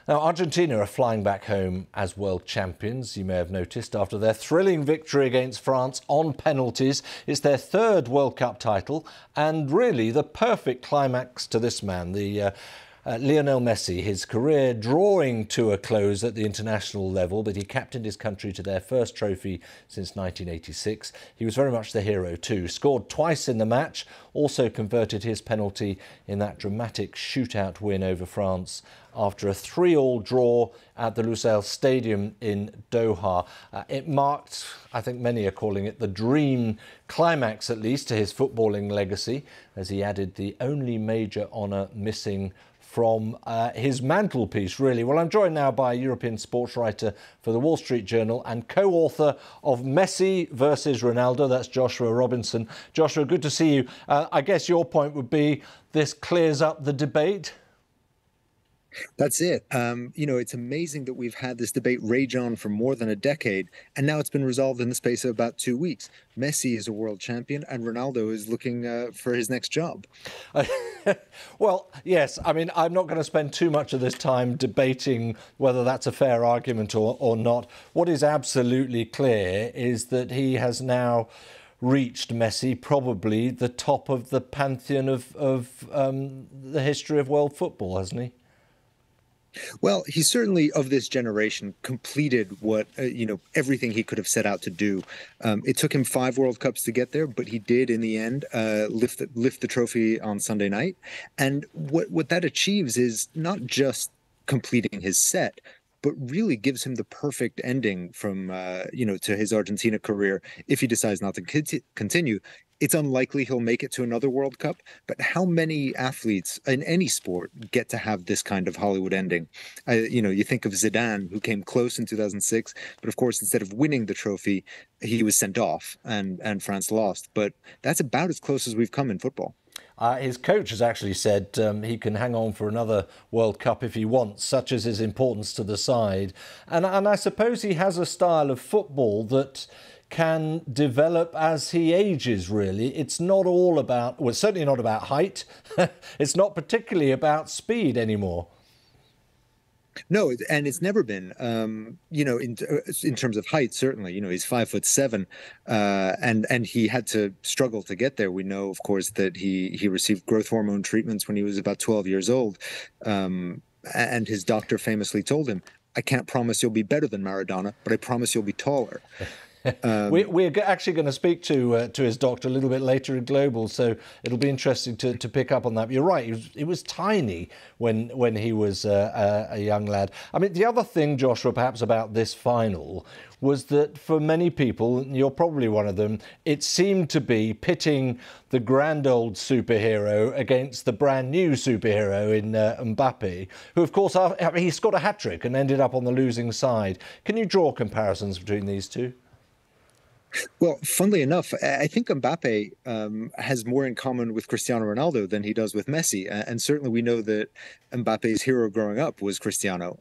Now, Argentina are flying back home as world champions, you may have noticed, after their thrilling victory against France on penalties. It's their third World Cup title and really the perfect climax to this man, Lionel Messi, his career drawing to a close at the international level, but he captained his country to their first trophy since 1986. He was very much the hero too. Scored twice in the match, also converted his penalty in that dramatic shootout win over France after a 3-3 draw at the Lusail Stadium in Doha. It marked, I think many are calling it, the dream climax, at least, to his footballing legacy, as he added the only major honour missing from his mantelpiece, really. Well, I'm joined now by a European sports writer for the Wall Street Journal and co-author of Messi versus Ronaldo. That's Joshua Robinson. Joshua, good to see you. I guess your point would be this clears up the debate. That's it. It's amazing that we've had this debate rage on for more than a decade, and now it's been resolved in the space of about 2 weeks. Messi is a world champion, and Ronaldo is looking for his next job. Well, yes. I mean, I'm not going to spend too much of this time debating whether that's a fair argument or not. What is absolutely clear is that he has now reached, Messi, probably the top of the pantheon of the history of world football, hasn't he? Well, he certainly, of this generation, completed what, everything he could have set out to do. It took him 5 World Cups to get there, but he did, in the end, lift the trophy on Sunday night. And what that achieves is not just completing his set, but really gives him the perfect ending from, to his Argentina career if he decides not to continue. It's unlikely he'll make it to another World Cup, but how many athletes in any sport get to have this kind of Hollywood ending? You think of Zidane, who came close in 2006, but of course, instead of winning the trophy, he was sent off and France lost. But that's about as close as we've come in football. His coach has actually said he can hang on for another World Cup if he wants, such as his importance to the side. And I suppose he has a style of football that can develop as he ages, really. It's not all about, well, it's certainly not about height. It's not particularly about speed anymore. No, and it's never been, in terms of height, certainly, he's 5'7", and he had to struggle to get there. We know, of course, that he received growth hormone treatments when he was about 12 years old. And his doctor famously told him, "I can't promise you'll be better than Maradona, but I promise you'll be taller." We're actually going to speak to his doctor a little bit later in Global, so it'll be interesting to pick up on that. But you're right, he was tiny when he was a young lad. I mean, the other thing, Joshua, perhaps about this final was that for many people, and you're probably one of them, it seemed to be pitting the grand old superhero against the brand new superhero in Mbappe, who, of course, he scored a hat-trick and ended up on the losing side. Can you draw comparisons between these two? Well, funnily enough, I think Mbappe has more in common with Cristiano Ronaldo than he does with Messi. And certainly we know that Mbappe's hero growing up was Cristiano.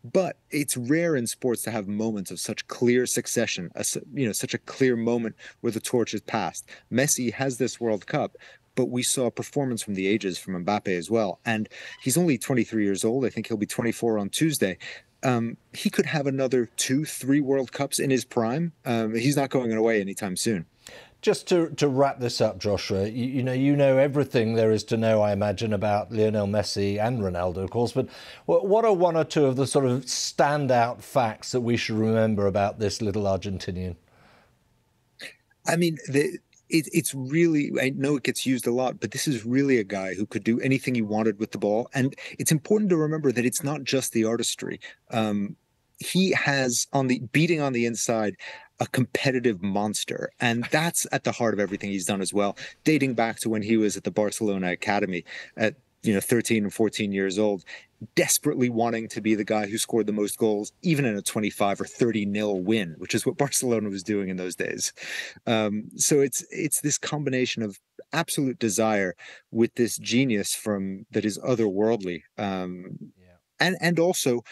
But it's rare in sports to have moments of such clear succession, such a clear moment where the torch is passed. Messi has this World Cup, but we saw a performance from the ages from Mbappe as well. And he's only 23 years old. I think he'll be 24 on Tuesday. He could have another 2-3 World Cups in his prime. He's not going away anytime soon. Just to wrap this up, Joshua, you know everything there is to know, I imagine, about Lionel Messi and Ronaldo, of course. But what are one or two of the sort of standout facts that we should remember about this little Argentinian? I mean, it's really, I know it gets used a lot, but this is really a guy who could do anything he wanted with the ball. And it's important to remember that it's not just the artistry. He has beating on the inside a competitive monster. And that's at the heart of everything he's done as well, dating back to when he was at the Barcelona Academy at 13 and 14 years old, desperately wanting to be the guy who scored the most goals, even in a 25 or 30-0 win, which is what Barcelona was doing in those days. So it's this combination of absolute desire with this genius that is otherworldly, and also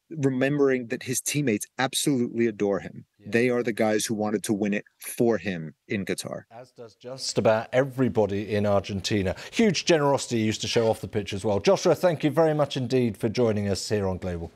remembering that his teammates absolutely adore him. They are the guys who wanted to win it for him in Qatar. As does just about everybody in Argentina. Huge generosity used to show off the pitch as well. Joshua, thank you very much indeed for joining us here on Global.